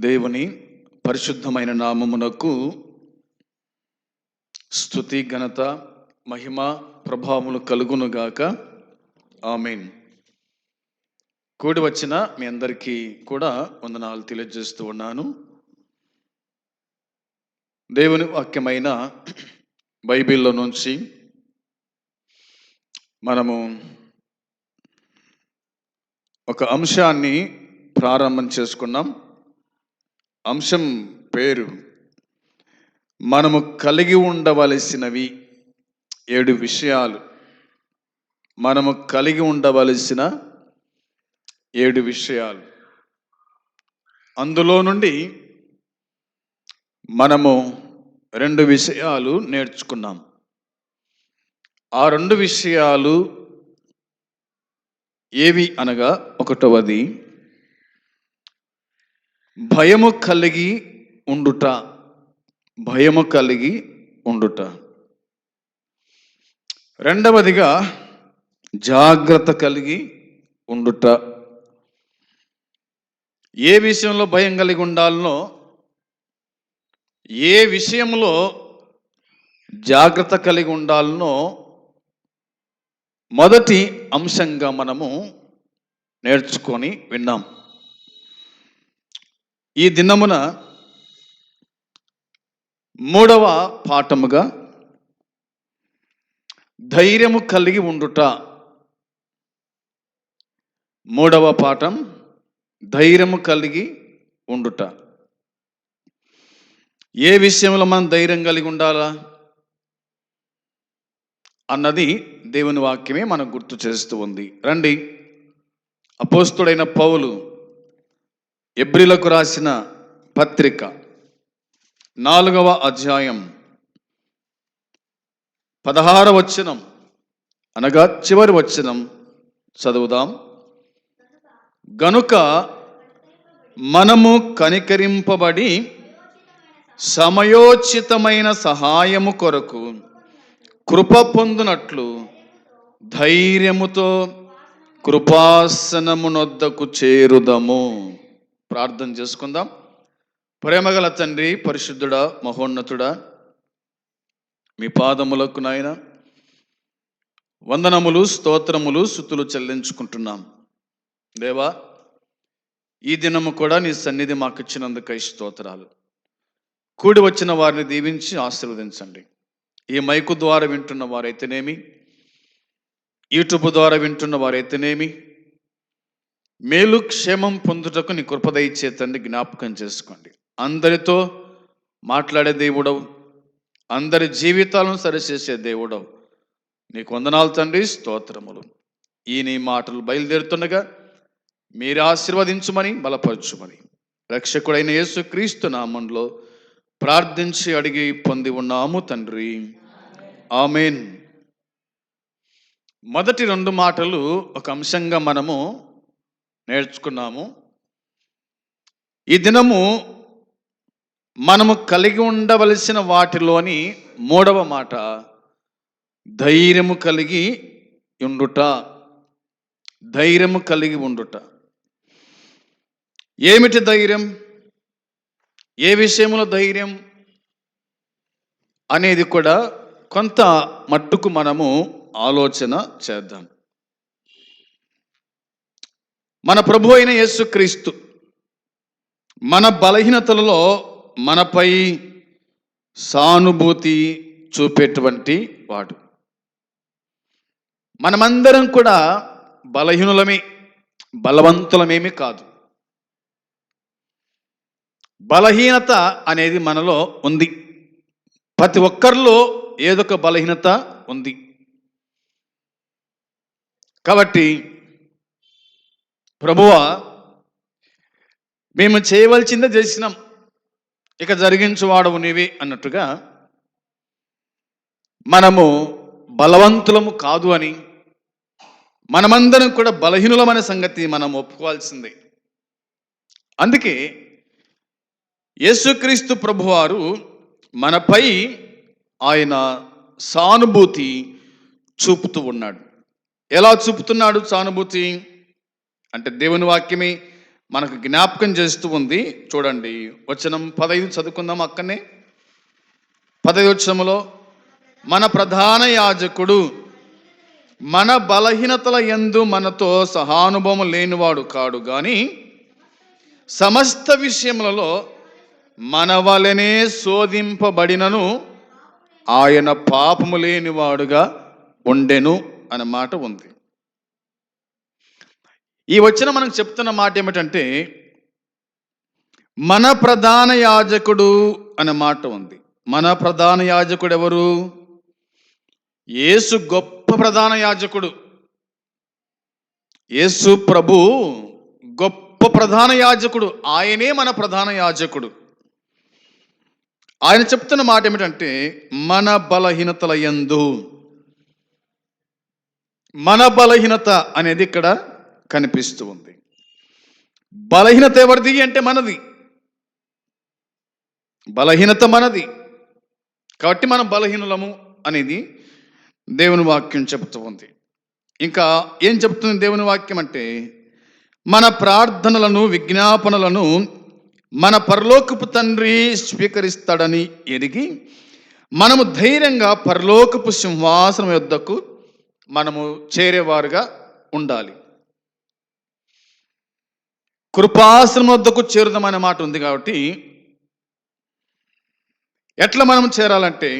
దేవుని పరిశుద్ధమైన నామమునకు స్తుతి ఘనత మహిమ ప్రభావములు కలుగునుగాక. ఆమేన్. కూడి వచ్చిన మీ అందరికీ కూడా వందనాలు తెలియజేస్తూ ఉన్నాను. దేవుని వాక్యమైన బైబిల్లో నుంచి మనము ఒక అంశాన్ని ప్రారంభం చేసుకున్నాం. అంశం పేరు మనము కలిగి ఉండవలసినవి 7 విషయాలు. మనము కలిగి ఉండవలసిన 7 విషయాలు. అందులో నుండి మనము 2 విషయాలు నేర్చుకున్నాం. ఆ 2 విషయాలు ఏవి అనగా, ఒకటవది భయము కలిగి ఉండుట. భయము కలిగి ఉండుట. రెండవదిగా జాగ్రత్త కలిగి ఉండుట. ఏ విషయంలో భయం కలిగి ఉండాలనో, ఏ విషయంలో జాగ్రత్త కలిగి ఉండాలనో మొదటి అంశంగా మనము నేర్చుకొని విన్నాం. ఈ దినమున 3వ పాఠముగా ధైర్యము కలిగి ఉండుట. 3వ పాఠం ధైర్యము కలిగి ఉండుట. ఏ విషయంలో మనం ధైర్యం కలిగి ఉండాలా అన్నది దేవుని వాక్యమే మనకు గుర్తు చేస్తూ ఉంది. రండి, అపోస్తుడైన పౌలు ఎబ్రీలకు రాసిన పత్రిక 4వ అధ్యాయం 16వ వచనం అనగా చివరి వచనం చదువుదాం. గనుక మనము కనికరింపబడి సమయోచితమైన సహాయము కొరకు కృప పొందునట్లు ధైర్యముతో కృపాసనమునొద్దకు చేరుదము. ప్రార్థన చేసుకుందాం. ప్రేమగల తండ్రి, పరిశుద్ధుడా, మహోన్నతుడా, మీ పాదములకు నాయన వందనములు, స్తోత్రములు, స్తుతులు చెల్లించుకుంటున్నాం. దేవా, ఈ దినము కూడా నీ సన్నిధి మాకు ఇచ్చినందుకై స్తోత్రాలు. కూడి వచ్చిన వారిని దీవించి ఆశీర్వదించండి. ఈ మైకు ద్వారా వింటున్న వారైతేనేమి, యూట్యూబ్ ద్వారా వింటున్న వారైతేనేమి, మేలు క్షేమం పొందుటకు నీ కృప దయచేతండి. జ్ఞాపకం చేసుకోండి. అందరితో మాట్లాడే దేవుడవు, అందరి జీవితాలను సరిచేసే దేవుడవు. నీకు వందనాలు తండ్రి, స్తోత్రములు. ఈ నీ మాటలు బయలుదేరుతుండగా మీరు ఆశీర్వదించుమని, బలపరచుమని రక్షకుడైన యేసుక్రీస్తు నామంలో ప్రార్థించి అడిగి పొంది ఉన్నాము తండ్రి. ఆమేన్. మొదటి 2 మాటలు ఒక అంశంగా మనము నేర్చుకున్నాము. ఈ దినము మనము కలిగి ఉండవలసిన వాటిలోని 3వ మాట ధైర్యము కలిగి ఉండుట. ధైర్యము కలిగి ఉండుట. ఏమిటి ధైర్యం? ఏ విషయంలో ధైర్యం అనేది కూడా కొంత మట్టుకు మనము ఆలోచన చేద్దాం. మన ప్రభు అయిన యేసుక్రీస్తు మన బలహీనతలలో మనపై సానుభూతి చూపేటువంటి వాడు. మనమందరం కూడా బలహీనులమే, బలవంతులమేమి కాదు. బలహీనత అనేది మనలో ఉంది. ప్రతి ఒక్కరిలో ఏదొక బలహీనత ఉంది. కాబట్టి ప్రభువా, మేము చేయవలసిందే చేసినాం, ఇక జరిగించువాడవు నీవే అన్నట్టుగా మనము బలవంతులము కాదు అని, మనమందరం కూడా బలహీనులమనే సంగతి మనం ఒప్పుకోవాల్సిందే. అందుకే యేసుక్రీస్తు ప్రభువారు మనపై ఆయన సానుభూతి చూపుతూ ఉన్నాడు. ఎలా చూపుతున్నాడు సానుభూతి అంటే, దేవుని వాక్యమే మనకు జ్ఞాపకం చేస్తూ ఉంది. చూడండి, వచనం 15 చదువుకుందాం. అక్కడనే 15 వచనంలో, మన ప్రధాన యాజకుడు మన బలహీనతల యందు మనతో సహానుభవం లేనివాడు కాడు గాని సమస్త విషయములలో మన వలనే శోధింపబడినను ఆయన పాపము లేనివాడుగా ఉండెను అనే మాట ఉంది. ఈ వచనం మనకు చెప్తున్న మాట ఏమిటంటే, మన ప్రధాన యాజకుడు అనే మాట ఉంది. మన ప్రధాన యాజకుడు ఎవరు? యేసు గొప్ప ప్రధాన యాజకుడు. యేసు ప్రభు గొప్ప ప్రధాన యాజకుడు. ఆయనే మన ప్రధాన యాజకుడు. ఆయన చెప్తున్న మాట ఏమిటంటే, మన బలహీనతల యందు. మన బలహీనత అనేది ఇక్కడ కనిపిస్తూ ఉంది. బలహీనత ఎవరిది అంటే మనది. బలహీనత మనది కాబట్టి మనం బలహీనులము అనేది దేవుని వాక్యం చెబుతూ ఉంది. ఇంకా ఏం చెప్తుంది దేవుని వాక్యం అంటే, మన ప్రార్థనలను విజ్ఞాపనలను మన పరలోకపు తండ్రి స్వీకరిస్తాడని ఎరిగి మనము ధైర్యంగా పరలోకపు సింహాసనం యొద్దకు మనము చేరేవారుగా ఉండాలి. కృపాసనం వద్దకు చేరుదామనే మాట ఉంది. కాబట్టి ఎట్లా మనం చేరాలంటే,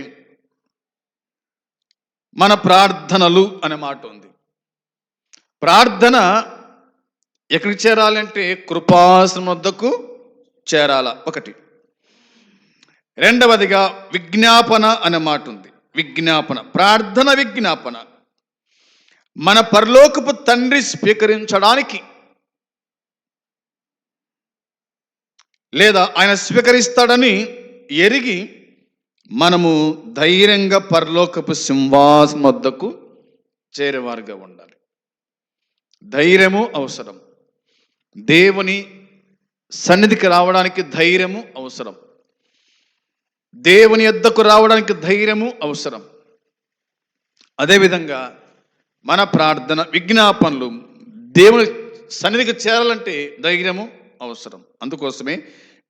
మన ప్రార్థనలు అనే మాట ఉంది. ప్రార్థన ఎక్కడికి చేరాలంటే కృపాసనం వద్దకు చేరాల, ఒకటి. రెండవదిగా విజ్ఞాపన అనే మాట ఉంది. విజ్ఞాపన, ప్రార్థన విజ్ఞాపన మన పరలోకపు తండ్రి స్వీకరించడానికి, లేదా ఆయన స్వీకరిస్తాడని ఎరిగి మనము ధైర్యంగా పరలోకపు సింహాసనం వద్దకు చేరేవారుగా ఉండాలి. ధైర్యము అవసరం. దేవుని సన్నిధికి రావడానికి ధైర్యము అవసరం. దేవుని యొద్దకు రావడానికి ధైర్యము అవసరం. అదేవిధంగా మన ప్రార్థన విజ్ఞాపనలు దేవుని సన్నిధికి చేరాలంటే ధైర్యము అవసరం. అందుకోసమే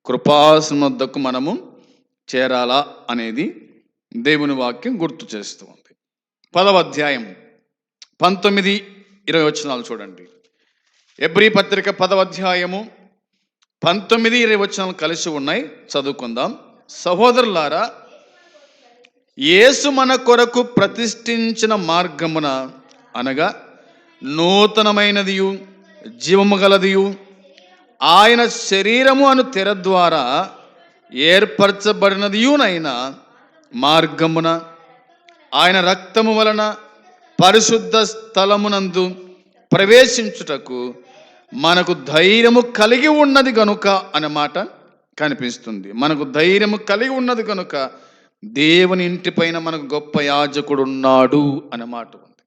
కృపాసనం వద్దకు మనము చేరాలా అనేది దేవుని వాక్యం గుర్తు చేస్తూ ఉంది. 10వ అధ్యాయం 19-20 వచనాలు చూడండి. ఎబ్రీ పత్రిక 10వ అధ్యాయము 19-20 వచనాలు కలిసి ఉన్నాయి, చదువుకుందాం. సహోదరులారా, యేసు మన కొరకు ప్రతిష్ఠించిన మార్గమున అనగా నూతనమైనదియు జీవము గలదియు ఆయన శరీరము అను తెర ద్వారా ఏర్పరచబడినదియునైన మార్గమున ఆయన రక్తము వలన పరిశుద్ధ స్థలమునందు ప్రవేశించుటకు మనకు ధైర్యము కలిగి ఉన్నది గనుక అన్నమాట కనిపిస్తుంది. మనకు ధైర్యము కలిగి ఉన్నది కనుక దేవుని ఇంటి పైన మనకు గొప్ప యాజకుడు ఉన్నాడు అన్నమాట ఉంది.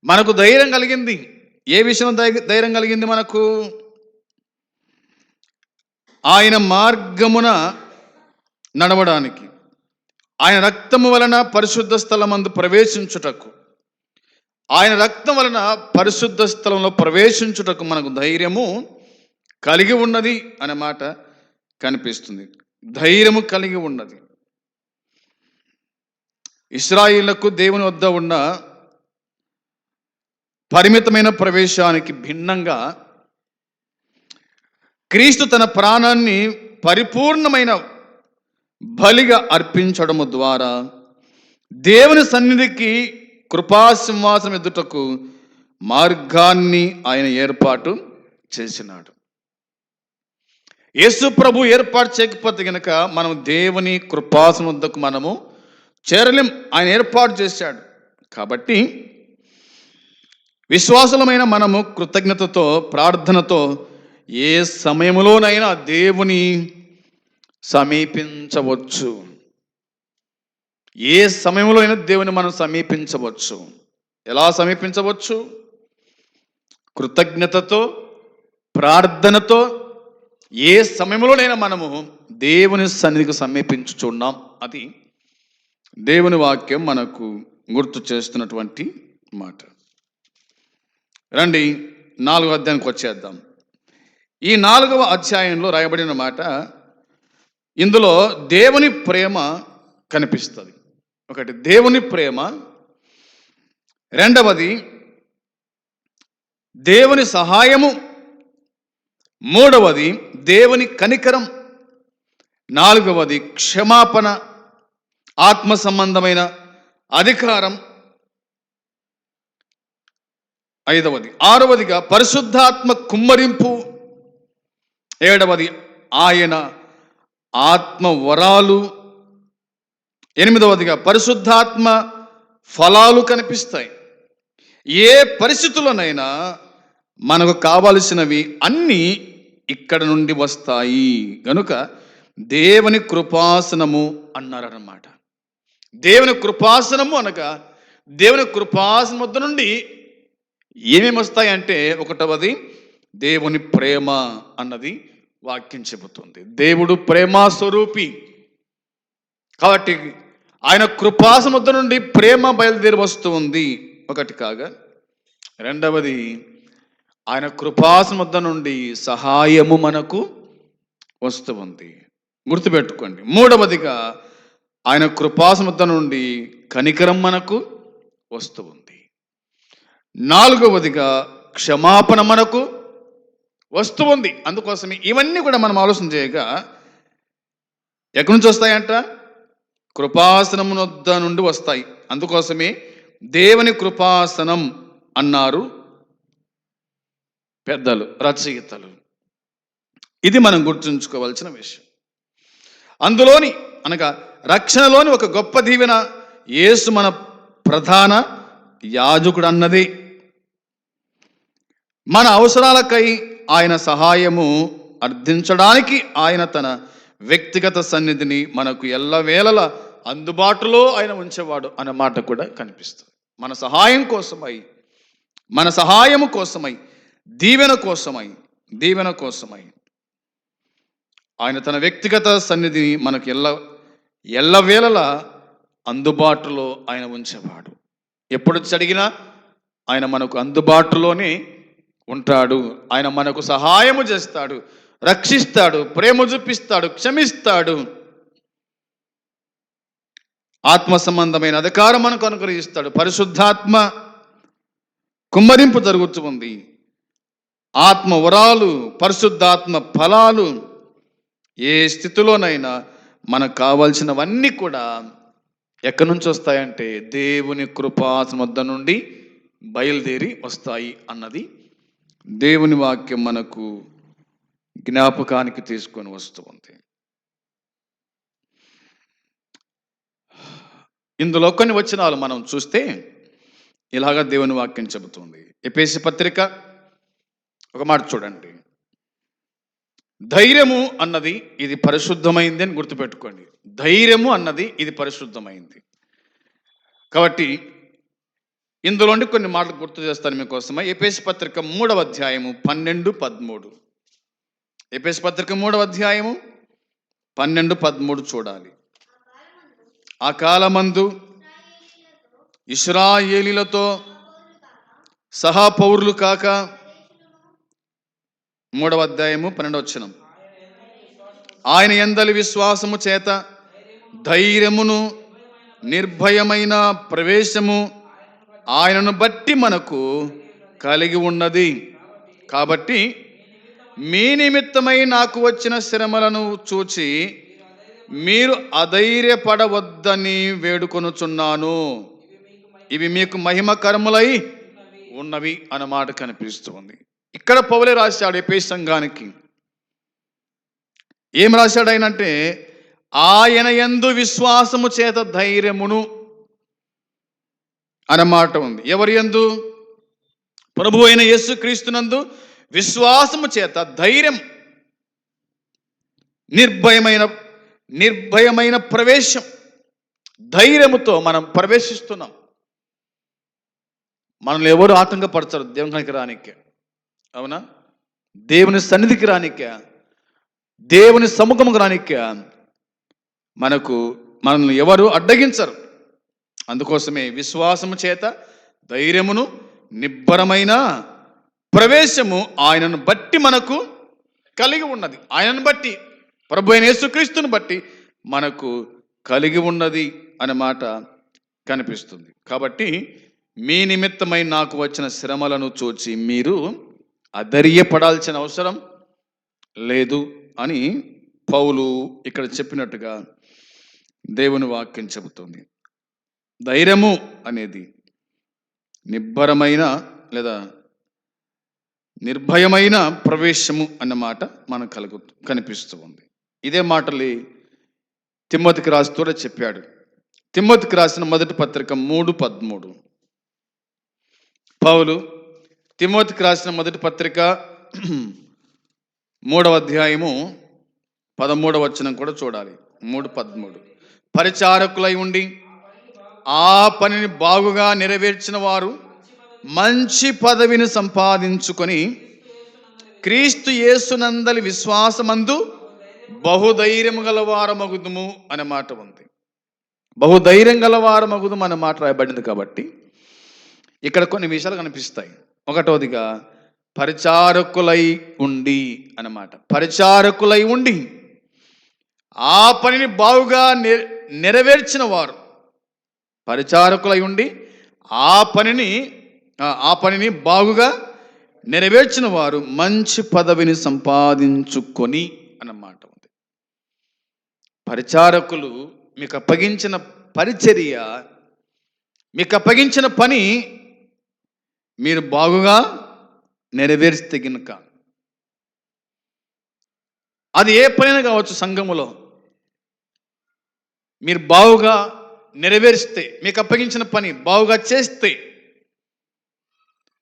మనకు ధైర్యం కలిగింది. ఏ విషయం ధైర్యం కలిగింది మనకు? ఆయన మార్గమున నడవడానికి, ఆయన రక్తము వలన పరిశుద్ధ స్థలమందు ప్రవేశించుటకు, ఆయన రక్తం వలన పరిశుద్ధ స్థలంలో ప్రవేశించుటకు మనకు ధైర్యము కలిగి ఉన్నది అనే మాట కనిపిస్తుంది. ధైర్యము కలిగి ఉన్నది. ఇశ్రాయేలుకు దేవుని వద్ద ఉన్న పరిమితమైన ప్రవేశానికి భిన్నంగా క్రీస్తు తన ప్రాణాన్ని పరిపూర్ణమైన బలిగా అర్పించడము ద్వారా దేవుని సన్నిధికి కృపాసింహాసనం ఎదుటకు మార్గాన్ని ఆయన ఏర్పాటు చేసినాడు. యేసు ప్రభు ఏర్పాటు చేయకపోతే గనక మనం దేవుని కృపాసనం వద్దకు మనము చేరలేం. ఆయన ఏర్పాటు చేశాడు. కాబట్టి విశ్వాసులమైన మనము కృతజ్ఞతతో ప్రార్థనతో ఏ సమయంలోనైనా దేవుని సమీపించవచ్చు. ఏ సమయంలో అయినా దేవుని మనం సమీపించవచ్చు. ఎలా సమీపించవచ్చు? కృతజ్ఞతతో ప్రార్థనతో ఏ సమయంలోనైనా మనము దేవుని సన్నిధికి సమీపించుచున్నాం. అది దేవుని వాక్యం మనకు గుర్తు చేస్తున్నటువంటి మాట. రండి 4వ అధ్యాయానికి వచ్చేద్దాం. ఈ 4వ అధ్యాయంలో రాయబడిన మాట, ఇందులో దేవుని ప్రేమ కనిపిస్తుంది. ఒకటి దేవుని ప్రేమ, రెండవది దేవుని సహాయము, మూడవది దేవుని కనికరం, నాలుగవది క్షమాపణ, ఆత్మ సంబంధమైన అధికారం, ఐదవది ఆరవదిగా పరిశుద్ధాత్మ కుమ్మరింపు, ఏడవది ఆయన ఆత్మ వరాలు, ఎనిమిదవదిగా పరిశుద్ధాత్మ ఫలాలు కనిపిస్తాయి. ఏ పరిస్థితుల్లోనైనా మనకు కావలసినవి అన్నీ ఇక్కడ నుండి వస్తాయి గనుక దేవుని కృపాసనము అన్నారన్నమాట. దేవుని కృపాసనము అనగా దేవుని కృపాసనం వద్ద నుండి ఏమేమి వస్తాయంటే, ఒకటవది దేవుని ప్రేమ అన్నది వాక్యం చెబుతుంది. దేవుడు ప్రేమ స్వరూపి కాబట్టి ఆయన కృపాసనం వద్ద నుండి ప్రేమ బయలుదేరి వస్తూ ఉంది, ఒకటి కాగా. రెండవది ఆయన కృపాసనం వద్ద నుండి సహాయము మనకు వస్తూ ఉంది, గుర్తుపెట్టుకోండి. మూడవదిగా ఆయన కృపాసనం వద్ద నుండి కనికరం మనకు వస్తూ ఉంది. నాలుగవదిగా క్షమాపణ మనకు వస్తూ ఉంది. అందుకోసమే ఇవన్నీ కూడా మనం ఆలోచన చేయగా ఎక్కడి నుంచి వస్తాయంట? కృపాసనం వద్ద నుండి వస్తాయి. అందుకోసమే దేవుని కృపాసనం అన్నారు పెద్దలు, రచయితలు. ఇది మనం గుర్తుంచుకోవాల్సిన విషయం. అందులోని అనగా రక్షణలోని ఒక గొప్ప దీవెన, యేసు మన ప్రధాన యాజకుడు అన్నది. మన అవసరాలకై ఆయన సహాయము అర్థించడానికి ఆయన తన వ్యక్తిగత సన్నిధిని మనకు ఎల్లవేళలా అందుబాటులో ఆయన ఉంచేవాడు అన్న మాట కూడా కనిపిస్తుంది. మన సహాయం కోసమై, మన సహాయము కోసమై, దీవెన కోసమై ఆయన తన వ్యక్తిగత సన్నిధిని మనకు ఎల్లవేళలా అందుబాటులో ఆయన ఉంచేవాడు. ఎప్పుడు అడిగినా ఆయన మనకు అందుబాటులోనే ఉంటాడు. ఆయన మనకు సహాయము చేస్తాడు, రక్షిస్తాడు, ప్రేమ చూపిస్తాడు, క్షమిస్తాడు, ఆత్మ సంబంధమైన అధికారం మనకు అనుగ్రహిస్తాడు. పరిశుద్ధాత్మ కుమ్మరింపు జరుగుతూ ఉంది. ఆత్మ వరాలు, పరిశుద్ధాత్మ ఫలాలు, ఏ స్థితిలోనైనా మనకు కావాల్సినవన్నీ కూడా ఎక్కడి నుంచి వస్తాయంటే దేవుని కృపాసనం వద్ద నుండి బయలుదేరి వస్తాయి అన్నది దేవుని వాక్యం మనకు జ్ఞాపకానికి తీసుకొని వస్తూ ఉంది. ఇందులో కొన్ని వచనాలు మనం చూస్తే ఇలాగా దేవుని వాక్యం చెబుతుంది. ఎఫెసీ పత్రిక ఒక మాట చూడండి. ధైర్యము అన్నది ఇది పరిశుద్ధమైంది అని గుర్తుపెట్టుకోండి. ధైర్యము అన్నది ఇది పరిశుద్ధమైంది. కాబట్టి ఇందులోని కొన్ని మాటలు గుర్తు చేస్తాను మీకోసమే. ఎఫెసీ పత్రిక 3వ అధ్యాయము 12-13. ఎఫెసీ పత్రిక 3వ అధ్యాయము 12-13 చూడాలి. ఆ కాలమందు ఇశ్రాయేలీలతో సహా పౌరులు కాక, 3వ అధ్యాయము 12వ వచనం, ఆయన యందలి విశ్వాసము చేత ధైర్యమును నిర్భయమైన ప్రవేశము ఆయనను బట్టి మనకు కలిగి ఉన్నది. కాబట్టి మీ నిమిత్తమై నాకు వచ్చిన శ్రమలను చూచి మీరు అధైర్యపడవద్దని వేడుకొనుచున్నాను. ఇవి మీకు మహిమకరములై ఉన్నవి అన్నమాట కనిపిస్తుంది. ఇక్కడ పౌలే రాశాడు ఎఫెసీ సంఘానికి. ఏం రాశాడు ఆయనంటే, ఆయన యందు విశ్వాసము చేత ధైర్యమును అన్నమాట ఉంది. ఎవరి యందు? ప్రభు అయిన యేసుక్రీస్తునందు విశ్వాసము చేత ధైర్యం, నిర్భయమైన ప్రవేశం. ధైర్యముతో మనం ప్రవేశిస్తున్నాం. మనల్ని ఎవరు ఆతంకపరచరు దేవునికి రానికే, అవునా? దేవుని సన్నిధికి రానికే, దేవుని సముఖముకు రానికే మనల్ని ఎవరు అడ్డగించరు. అందుకోసమే విశ్వాసము చేత ధైర్యమును నిబ్బరమైన ప్రవేశము ఆయనను బట్టి మనకు కలిగి ఉన్నది. ఆయనను బట్టి, ప్రభు అయిన యేసుక్రీస్తుని బట్టి మనకు కలిగి ఉన్నది అనే మాట కనిపిస్తుంది. కాబట్టి మీ నిమిత్తమై నాకు వచ్చిన శ్రమలను చూచి మీరు అధైర్యపడాల్సిన అవసరం లేదు అని పౌలు ఇక్కడ చెప్పినట్టుగా దేవుని వాక్యం చెబుతుంది. ధైర్యము అనేది నిబ్బరమైన లేదా నిర్భయమైన ప్రవేశము అన్నమాట మనకు కనిపిస్తూ ఉంది. ఇదే మాటలు తిమోతికి రాస్తూ చెప్పాడు. తిమోతికి రాసిన మొదటి పత్రిక 3:13. పౌలు తిమోతికి రాసిన మొదటి పత్రిక 3వ అధ్యాయము 13వ వచనం కూడా చూడాలి. 3:13. పరిచారకులై ఉండి ఆ పనిని బాగుగా నెరవేర్చిన వారు మంచి పదవిని సంపాదించుకొని క్రీస్తు యేసునందలి విశ్వాసమందు బహుధైర్యము గలవారమగుదుము అనే మాట ఉంది. బహుధైర్యం గలవారమగుదుము అనే మాట రాయబడింది. కాబట్టి ఇక్కడ కొన్ని విషయాలు కనిపిస్తాయి. ఒకటోదిగా పరిచారకులై ఉండి అన్నమాట. పరిచారకులై ఉండి ఆ పనిని బాగుగా నెరవేర్చిన వారు, పరిచారకులై ఉండి ఆ పనిని బాగుగా నెరవేర్చిన వారు మంచి పదవిని సంపాదించుకొని అన్నమాట ఉంది. పరిచారకులు మీకు అప్పగించిన పరిచర్య, మీకు అప్పగించిన పని మీరు బాగుగా నెరవేర్స్తే గినుక, అది ఏ పనైనా కావచ్చు, సంఘములో మీరు బాగుగా నెరవేరిస్తే, మీకు అప్పగించిన పని బాగుగా చేస్తే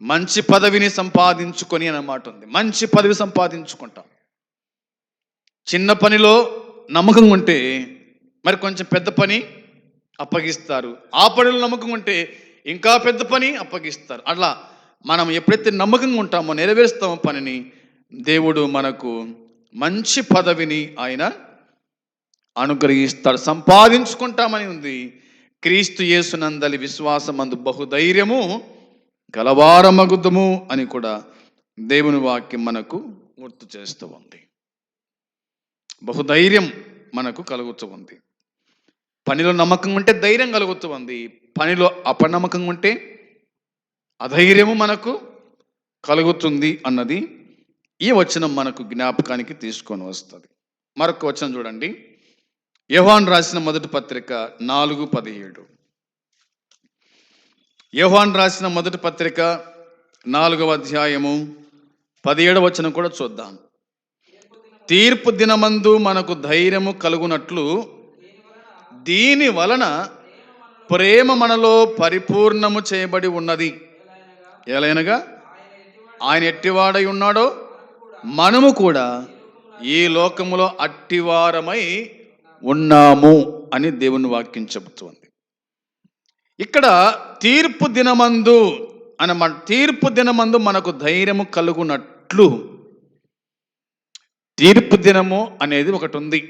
మంచి పదవిని సంపాదించుకొని అన్నమాట ఉంది. మంచి పదవి సంపాదించుకుంటాం. చిన్న పనిలో నమ్మకం ఉంటే మరి కొంచెం పెద్ద పని అప్పగిస్తారు. ఆ పనిలో నమ్మకం ఉంటే ఇంకా పెద్ద పని అప్పగిస్తారు. అట్లా మనం ఎప్పుడైతే నమ్మకంగా ఉంటామో, నెరవేరుస్తామో పనిని, దేవుడు మనకు మంచి పదవిని ఆయన అనుగ్రహిస్తాడు. సంపాదించుకుంటామని ఉంది. క్రీస్తు యేసునందలి విశ్వాసమందు బహుధైర్యము గలవారమగుదుము అని కూడా దేవుని వాక్యం మనకు గుర్తు చేస్తూ ఉంది. బహుధైర్యం మనకు కలుగుతూ ఉంది. పనిలో నమ్మకం ఉంటే ధైర్యం కలుగుతూ ఉంది. పనిలో అపనమ్మకం ఉంటే అధైర్యము మనకు కలుగుతుంది అన్నది ఈ వచనం మనకు జ్ఞాపకానికి తీసుకొని వస్తుంది. మరొక వచనం చూడండి. యోహాను రాసిన మొదటి పత్రిక 4:17. యోహాను రాసిన మొదటి పత్రిక 4వ అధ్యాయము 17వ వచనం కూడా చూద్దాం. తీర్పు దినమందు మనకు ధైర్యము కలుగునట్లు దీని వలన ప్రేమ మనలో పరిపూర్ణము చేయబడి ఉన్నది. ఎలైనగా ఆయన ఎట్టివాడై ఉన్నాడో మనము కూడా ఈ లోకములో అట్టివారమై ఉన్నాము అని దేవుని వాక్యం చెబుతుంది. ఇక్కడ తీర్పు దినమందు తీర్పు దినమందు మనకు ధైర్యము కలుగునట్లు, తీర్పు దినము అనేది ఒకటి ఉంది.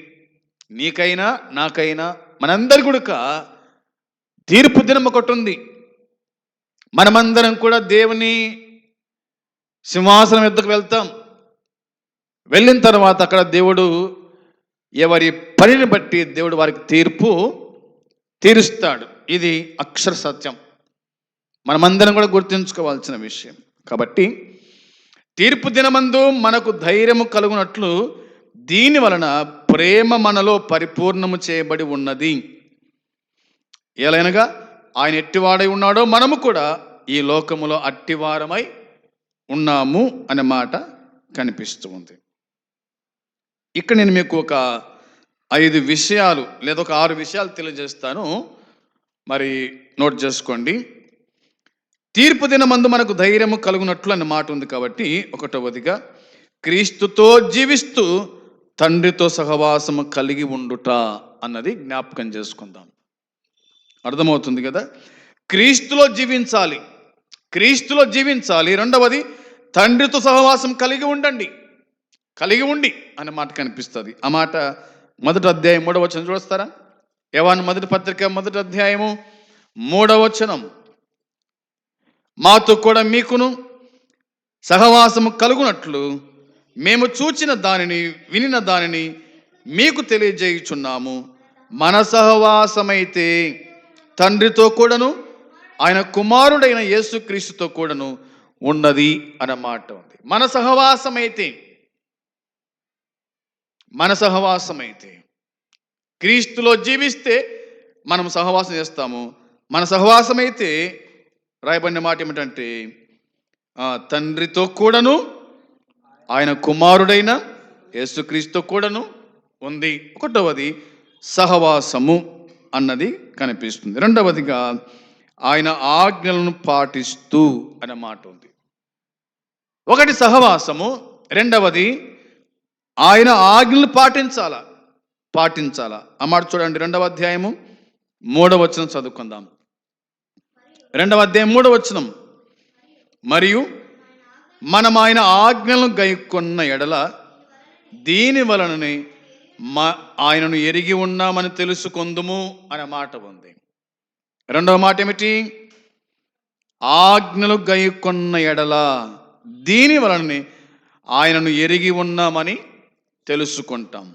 నీకైనా నాకైనా మనందరి కూడా తీర్పు దినం ఒకటి ఉంది. మనమందరం కూడా దేవుని సింహాసనం ఎద్దుకు వెళ్తాం. వెళ్ళిన తర్వాత అక్కడ దేవుడు ఎవరి పనిని బట్టి దేవుడు వారికి తీర్పు తీరుస్తాడు. ఇది అక్షర సత్యం, మనమందరం కూడా గుర్తుంచుకోవాల్సిన విషయం. కాబట్టి తీర్పు దినమందు మనకు ధైర్యము కలుగునట్లు దీని వలన ప్రేమ మనలో పరిపూర్ణము చేయబడి ఉన్నది. ఎలైనగా ఆయన ఎట్టివాడై ఉన్నాడో మనము కూడా ఈ లోకములో అట్టివారమై ఉన్నాము అనే మాట కనిపిస్తూ ఉంది. ఇక్కడ నేను మీకు ఒక 5 విషయాలు లేదా ఒక 6 విషయాలు తెలియజేస్తాను, మరి నోట్ చేసుకోండి. తీర్పు దినమందు మనకు ధైర్యము కలుగునట్లు అన్న మాట ఉంది. కాబట్టి ఒకటవదిగా క్రీస్తుతో జీవిస్తూ తండ్రితో సహవాసము కలిగి ఉండుట అన్నది జ్ఞాపకం చేసుకుందాం. అర్థమవుతుంది కదా? క్రీస్తులో జీవించాలి, క్రీస్తులో జీవించాలి. రెండవది తండ్రితో సహవాసం కలిగి ఉండి అనే మాట కనిపిస్తుంది. ఆ మాట మొదటి అధ్యాయం 3వ వచనం చూస్తారా? యోహాను మొదటి పత్రిక 1వ అధ్యాయము 3వ వచనం. మాతో కూడా మీకును సహవాసము కలుగునట్లు మేము చూచిన దానిని వినిన దానిని మీకు తెలియజేయుచున్నాము. మన సహవాసమైతే తండ్రితో కూడాను ఆయన కుమారుడైన యేసుక్రీస్తుతో కూడాను ఉన్నది అన్నమాట ఉంది. మన సహవాసమైతే క్రీస్తులో జీవిస్తే మనం సహవాసం చేస్తాము. మన సహవాసమైతే రాయబడిన మాట ఏమిటంటే తండ్రితో కూడాను ఆయన కుమారుడైన యేసుక్రీస్తుతో కూడాను ఉంది. ఒకటవది సహవాసము అన్నది కనిపిస్తుంది. రెండవదిగా ఆయన ఆజ్ఞలను పాటిస్తూ అనే మాట ఉంది. ఒకటి సహవాసము, రెండవది ఆయన ఆజ్ఞలు పాటించాలా. ఆ మాట చూడండి, 2వ అధ్యాయము 3వ వచనం చదువుకుందాం. 2వ అధ్యాయం 3వ వచనం. మరియు మనం ఆయన ఆజ్ఞలను గైకొన్న ఎడల దీని వలననే ఆయనను ఎరిగి ఉన్నామని తెలుసుకొందుము అనే మాట ఉంది. రెండవ మాట ఏమిటి? ఆజ్ఞలు గైకొన్న ఎడల దీని వలననే ఆయనను ఎరిగి ఉన్నామని తెలుసుకుంటాం.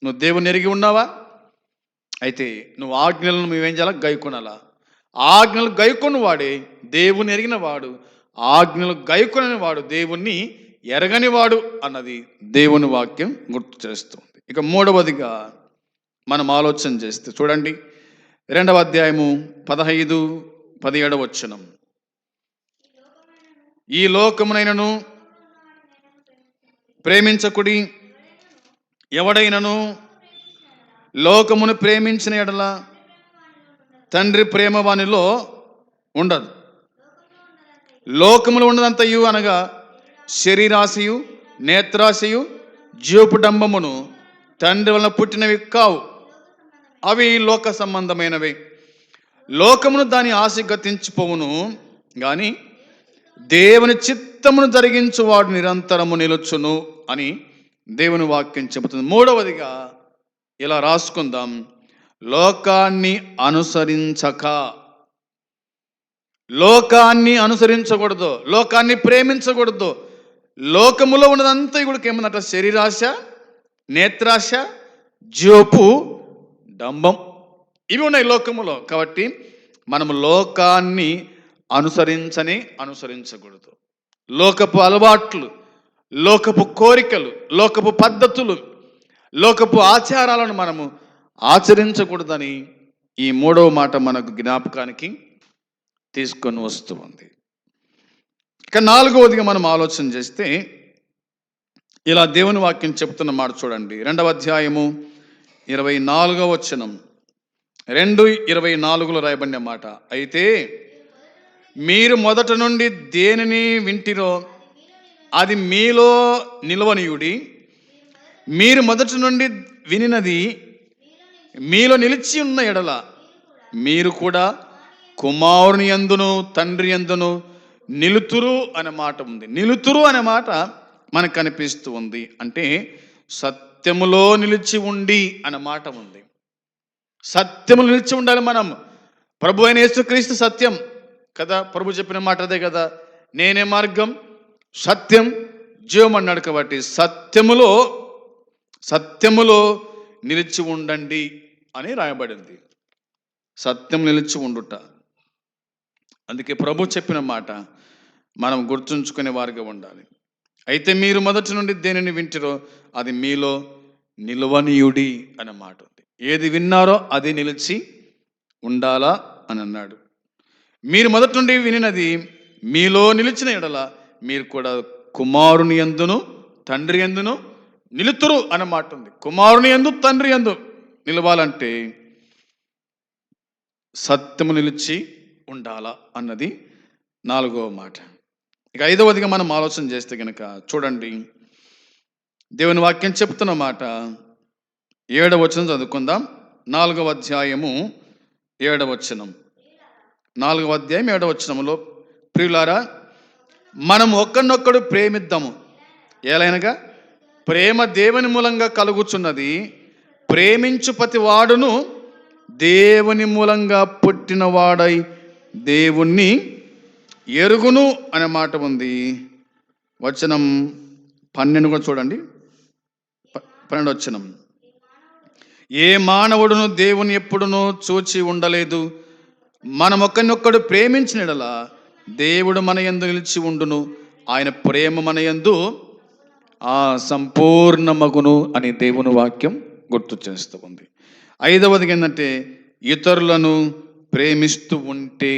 నువ్వు దేవుని ఎరిగి ఉన్నావా? అయితే నువ్వు ఆజ్ఞలను నువ్వేం చేయాలా? గైకొనాలా. ఆజ్ఞలు గైకొని వాడే దేవుని ఎరిగిన వాడు, ఆజ్ఞలు గైకొనని వాడు దేవుణ్ణి ఎరగని వాడు అన్నది దేవుని వాక్యం గుర్తు చేస్తుంది. ఇక మూడవదిగా మనం ఆలోచన చేస్తే చూడండి, 2వ అధ్యాయము 15-17 వచనం. ఈ లోకమునైనను ప్రేమించకుడి, ఎవడైనను లోకమును ప్రేమించిన ఎడల తండ్రి ప్రేమ వానిలో ఉండదు. లోకములో ఉన్నదంతయు అనగా శరీరాశయు, నేత్రాశయు, జీవపుడంబమును తండ్రి వలన పుట్టినవి కావు, అవి లోక సంబంధమైనవి. లోకమును దాని ఆశ గతించిపోవును, గాని దేవుని చిత్తమును జరిగించువాడు నిరంతరము నిలుచును అని దేవుని వాక్యం చెబుతుంది. మూడవదిగా ఇలా రాసుకుందాం, లోకాన్ని అనుసరించకూడదు, లోకాన్ని ప్రేమించకూడదు. లోకములో ఉన్నదంతా కూడా ఏమన్నట? శరీరాశ, నేత్రాశ, జీవపు డంబం, ఇవి ఉన్నాయి లోకములో. కాబట్టి మనము లోకాన్ని అనుసరించకూడదు. లోకపు అలవాట్లు, లోకపు కోరికలు, లోకపు పద్ధతులు, లోకపు ఆచారాలను మనము ఆచరించకూడదని ఈ 3వ మాట మనకు జ్ఞాపకానికి తీసుకొని వస్తూ ఉంది. ఇక 4వదిగా మనం ఆలోచన చేస్తే ఇలా దేవుని వాక్యం చెప్తున్న మాట చూడండి, 2వ అధ్యాయము 24వ వచనం, 2:24లో రాయబడిన మాట. అయితే మీరు మొదట నుండి దేనిని వింటిరో అది మీలో నిలవనీయుడి. మీరు మొదటి నుండి వినినది మీలో నిలిచి ఉన్న ఎడల మీరు కూడా కుమారుని యందును తండ్రి యందును నిలుతురు అనే మాట ఉంది. నిలుతురు అనే మాట మనకు కనిపిస్తూ ఉంది. అంటే సత్యములో నిలిచి ఉండి అనే మాట ఉంది. సత్యములో నిలిచి ఉండాలి మనం. ప్రభు అయిన యేసుక్రీస్తు సత్యం కదా, ప్రభు చెప్పిన మాట అదే కదా, నేనే మార్గం, సత్యం, జీవం అన్నాడు. కాబట్టి సత్యములో నిలిచి ఉండండి అని రాయబడింది. సత్యం నిలిచి ఉండుట. అందుకే ప్రభు చెప్పిన మాట మనం గుర్తుంచుకునే వారిగా ఉండాలి. అయితే మీరు మొదటి నుండి దేనిని వింటారో అది మీలో నిలవనీయుడి అనే మాట ఉంది. ఏది విన్నారో అది నిలిచి ఉండాలా అని అన్నాడు. మీరు మొదటి నుండి వినినది మీలో నిలిచిన ఎడల మీరు కూడా కుమారుని యందును తండ్రి యందును నిలుతురు అనే మాట ఉంది. కుమారుని యందు తండ్రి యందు నిలవాలంటే సత్యము నిలిచి ఉండాలా అన్నది 4వ మాట. ఇక 5వదిగా మనం ఆలోచన చేస్తే కనుక చూడండి, దేవుని వాక్యం చెప్తున్న మాట 7వ వచనం చదువుకుందాం. 4వ అధ్యాయము 7వ వచనం. 4వ అధ్యాయం 7వ వచనంలో, ప్రియులారా మనం ఒకరినొక్కడు ప్రేమిద్దాము, ఏలైనగా ప్రేమ దేవుని మూలంగా కలుగుచున్నది. ప్రేమించు ప్రతి వాడును దేవుని మూలంగా పుట్టిన వాడై దేవుణ్ణి ఎరుగును అనే మాట ఉంది. వచనం 12 కూడా చూడండి. 12 వచనం. ఏ మానవుడును దేవుని ఎప్పుడునూ చూచి ఉండలేదు. మనం ఒకరినొక్కడు ప్రేమించిన యెడల దేవుడు మన యందు నిలిచి ఉండును, ఆయన ప్రేమ మన యందు సంపూర్ణమగును అని దేవుని వాక్యం గుర్తు చేస్తూ ఉంది. 5వది ఏంటంటే ఇతరులను ప్రేమిస్తూ ఉంటే,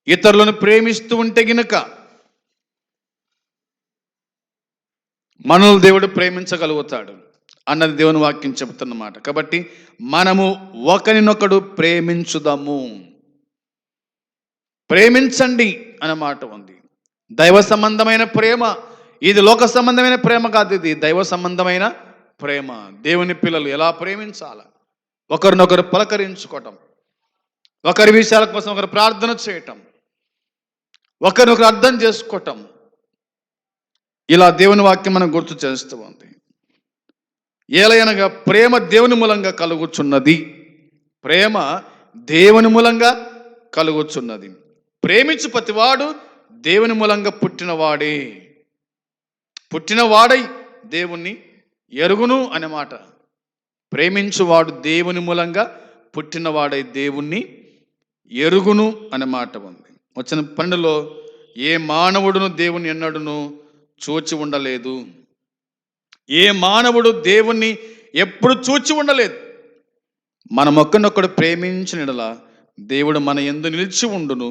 ఇతరులను ప్రేమిస్తూ ఉంటే గినక మనల్ని దేవుడు ప్రేమించగలుగుతాడు అన్నది దేవుని వాక్యం చెబుతున్నమాట. కాబట్టి మనము ఒకరినొకడు ప్రేమించుదాము. ప్రేమించండి అనే మాట ఉంది. దైవ సంబంధమైన ప్రేమ ఇది, లోక సంబంధమైన ప్రేమ కాదు, ఇది దైవ సంబంధమైన ప్రేమ. దేవుని పిల్లలు ఎలా ప్రేమించాల, ఒకరినొకరు పలకరించుకోవటం, ఒకరి విషయాల కోసం ఒకరు ప్రార్థన చేయటం, ఒకరినొకరు అర్థం చేసుకోవటం, ఇలా దేవుని వాక్యం మనం గుర్తు చేస్తూ ఉంది. ఏలయనగా ప్రేమ దేవుని మూలంగా కలుగుచున్నది. ప్రేమ దేవుని మూలంగా కలుగుచున్నది. ప్రేమించు ప్రతివాడు దేవుని మూలంగా పుట్టినవాడై దేవుణ్ణి ఎరుగును అనే మాట. ప్రేమించువాడు దేవుని మూలంగా పుట్టినవాడై దేవుణ్ణి ఎరుగును అనే మాట ఉంది. వచ్చిన 12లో ఏ మానవుడును దేవుని ఎన్నడును చూచి ఉండలేదు. ఏ మానవుడు దేవుణ్ణి ఎప్పుడు చూచి ఉండలేదు. మనం ఒకరినొకడు ప్రేమించిన యెడల దేవుడు మన యందు నిలిచి ఉండును,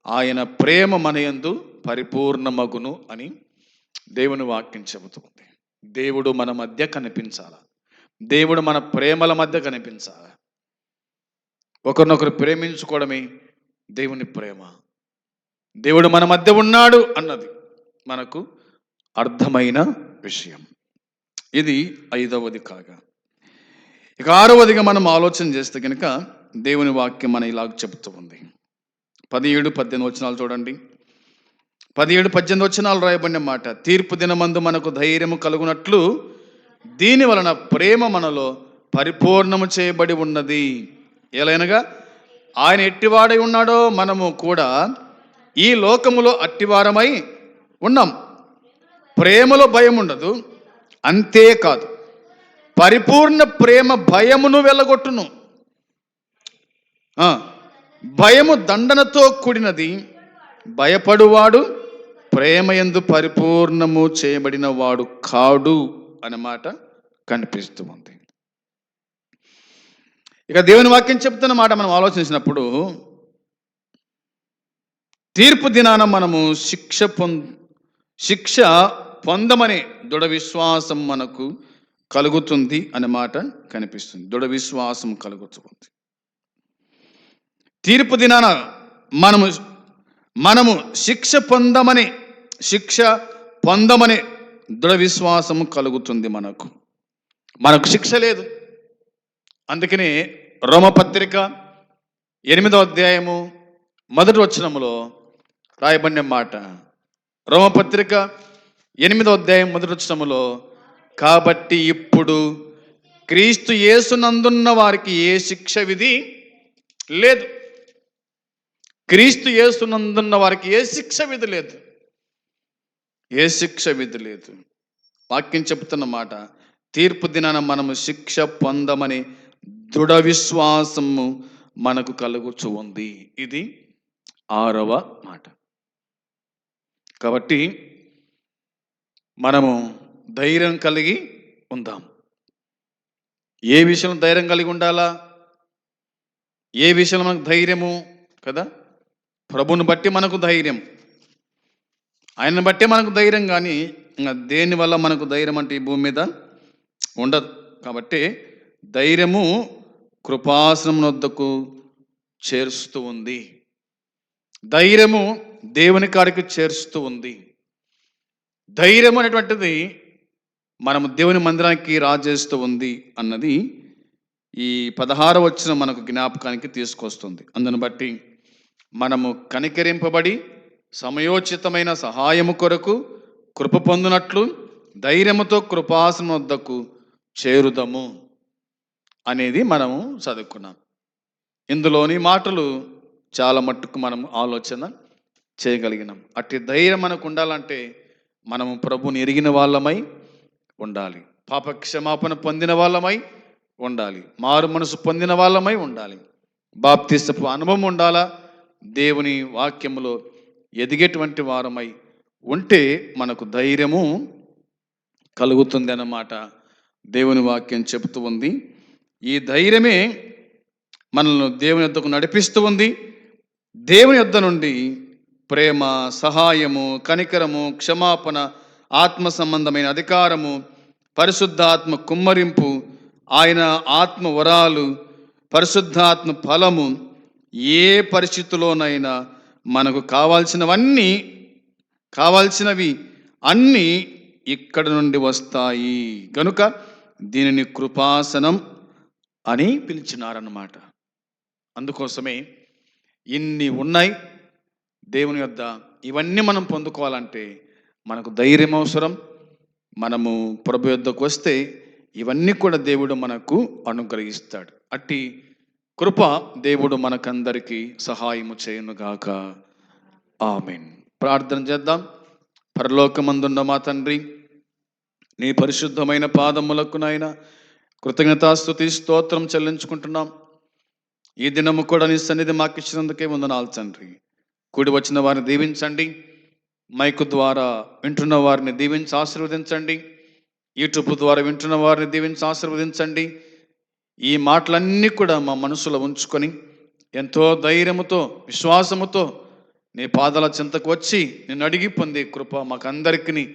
ఆయన ప్రేమ మన యందు పరిపూర్ణమగును అని దేవుని వాక్యం చెబుతుంది. దేవుడు మన మధ్య కనిపించాల, దేవుడు మన ప్రేమల మధ్య కనిపించాలి. ఒకరినొకరు ప్రేమించుకోవడమే దేవుని ప్రేమ. దేవుడు మన మధ్య ఉన్నాడు అన్నది మనకు అర్థమైన విషయం. ఇది 5వది కాగా, ఇక 6వదిగా మనం ఆలోచన చేస్తే కనుక దేవుని వాక్యం మన ఇలాగ చెబుతూ ఉంది. 17-18 వచనాలు చూడండి. 17-18 వచనాలు రాయబడిన మాట. తీర్పు దినమందు మనకు ధైర్యము కలుగునట్లు దీని వలన ప్రేమ మనలో పరిపూర్ణము చేయబడి ఉన్నది. ఎలాగనగా ఆయన ఎట్టివాడై ఉన్నాడో మనము కూడా ఈ లోకములో అట్టివారమై ఉన్నాం. ప్రేమలో భయం ఉండదు, అంతేకాదు పరిపూర్ణ ప్రేమ భయమును వెళ్ళగొట్టును. భయము దండనతో కూడినది, భయపడువాడు ప్రేమయందు పరిపూర్ణము చేయబడిన వాడు కాడు అన్నమాట కనిపిస్తూ ఉంది. ఇక దేవుని వాక్యం చెప్తున్న మాట మనం ఆలోచించినప్పుడు, తీర్పు దినాన మనము శిక్ష పొందమనే దృఢ విశ్వాసం మనకు కలుగుతుంది అనే మాట కనిపిస్తుంది. దృఢ విశ్వాసం కలుగుతుంది. తీర్పు దినాన మనము శిక్ష పొందమనే దృఢ విశ్వాసము కలుగుతుంది. మనకు శిక్ష లేదు. అందుకనే రోమపత్రిక 8వ అధ్యాయము 1వ వచనములో రాయబడిన మాట. రోమపత్రిక 8వ అధ్యాయం 1వ వచనములో, కాబట్టి ఇప్పుడు క్రీస్తు యేసునందున్న వారికి ఏ శిక్ష విధి లేదు. క్రీస్తు యేసునందున్న వారికి ఏ శిక్ష విధి లేదు. ఏ శిక్ష విధి లేదు. వాక్యం చెబుతున్న మాట, తీర్పు దినాన మనము శిక్ష పొందమని దృఢ విశ్వాసము మనకు కలుగుచు ఉంది. ఇది 6వ మాట. కాబట్టి మనము ధైర్యం కలిగి ఉందాం. ఏ విషయంలో ధైర్యం కలిగి ఉండాలా? ఏ విషయంలో మనకు ధైర్యము కదా? ప్రభుని బట్టి మనకు ధైర్యం, ఆయన్ని బట్టి మనకు ధైర్యం. కానీ ఇంకా దేనివల్ల మనకు ధైర్యం అంటే ఈ భూమి మీద ఉండదు. కాబట్టి ధైర్యము కృపాసనం వద్దకు చేరుస్తూ ఉంది. ధైర్యము దేవుని కాడికి చేరుస్తూ ఉంది. ధైర్యం అనేటువంటిది మనము దేవుని మందిరానికి రాజేస్తూ ఉంది అన్నది ఈ 16వ వచనం మనకు జ్ఞాపకానికి తీసుకొస్తుంది. అందును బట్టి మనము కనికరింపబడి సమయోచితమైన సహాయము కొరకు కృప పొందినట్లు ధైర్యముతో కృపాసనం వద్దకు చేరుదము అనేది మనము చదువుకున్నాం. ఇందులోని మాటలు చాలా మట్టుకు మనం ఆలోచన చేయగలిగినాం. అట్టి ధైర్యం మనకు ఉండాలంటే మనము ప్రభుని ఎరిగిన వాళ్ళమై ఉండాలి. పాప క్షమాపణ పొందిన వాళ్ళమై ఉండాలి. మారు మనసు పొందిన వాళ్ళమై ఉండాలి. బాప్తిసపు అనుభవం ఉండాలా. దేవుని వాక్యములో ఎదిగేటువంటి వారమై ఉంటే మనకు ధైర్యము కలుగుతుంది అన్నమాట దేవుని వాక్యం చెబుతూ ఉంది. ఈ ధైర్యమే మనల్ని దేవుని యొద్దకు నడిపిస్తూ ఉంది. దేవుని యొద్ద నుండి ప్రేమ, సహాయము, కనికరము, క్షమాపణ, ఆత్మ సంబంధమైన అధికారము, పరిశుద్ధాత్మ కుమ్మరింపు, ఆయన ఆత్మ వరాలు, పరిశుద్ధాత్మ ఫలము ఏ పరిస్థితిలోనైనా మనకు కావాల్సినవి అన్నీ ఇక్కడ నుండి వస్తాయి. కనుక దీనిని కృపాసనం అని పిలిచినారన్నమాట. అందుకోసమే ఇన్ని ఉన్నాయి దేవుని యొద్ద. ఇవన్నీ మనం పొందుకోవాలంటే మనకు ధైర్యం అవసరం. మనము ప్రభు యొద్దకు వస్తే ఇవన్నీ కూడా దేవుడు మనకు అనుగ్రహిస్తాడు. అట్టి కృప దేవుడు మనకందరికీ సహాయము చేయునుగాక. ఆమేన్. ప్రార్థన చేద్దాం. పరలోకమందున్న మా తండ్రి, నీ పరిశుద్ధమైన పాదములకు నాయన కృతజ్ఞతాస్తుతి స్తోత్రం చెల్లించుకుంటున్నాం. ఈ దినము కూడా నీ సన్నిధి మాకు ఇచ్చినందుకే వందనాలు తండ్రి. కూడి వచ్చిన వారిని దీవించండి. మైకు ద్వారా వింటున్న వారిని దీవించి ఆశీర్వదించండి. యూట్యూబ్ ద్వారా వింటున్న వారిని దీవించి ఆశీర్వదించండి. ఈ మాటలన్నీ కూడా మా మనసులో ఉంచుకొని ఎంతో ధైర్యముతో, విశ్వాసముతో నీ పాదాల చెంతకు వచ్చి నిన్ను అడిగి పొందే కృప మాకందరికీ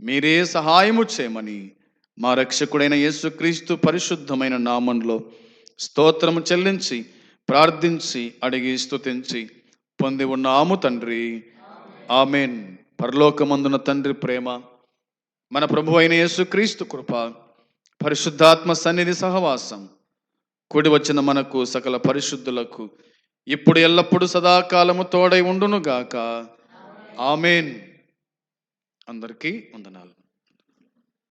మీరే సహాయము చేయమని మా రక్షకుడైన యేసుక్రీస్తు పరిశుద్ధమైన నామంలో స్తోత్రము చెల్లించి ప్రార్థించి అడిగి స్తుతించి పొంది ఉన్నాము తండ్రి. ఆమేన్. పరలోకమందున తండ్రి ప్రేమ, మన ప్రభు అయిన యేసుక్రీస్తు కృప, పరిశుద్ధాత్మ సన్నిధి సహవాసం కూడి వచ్చిన మనకు సకల పరిశుద్ధులకు ఇప్పుడు ఎల్లప్పుడు సదాకాలము తోడై ఉండునుగాక. ఆమేన్. అందరికీ వందనాలు.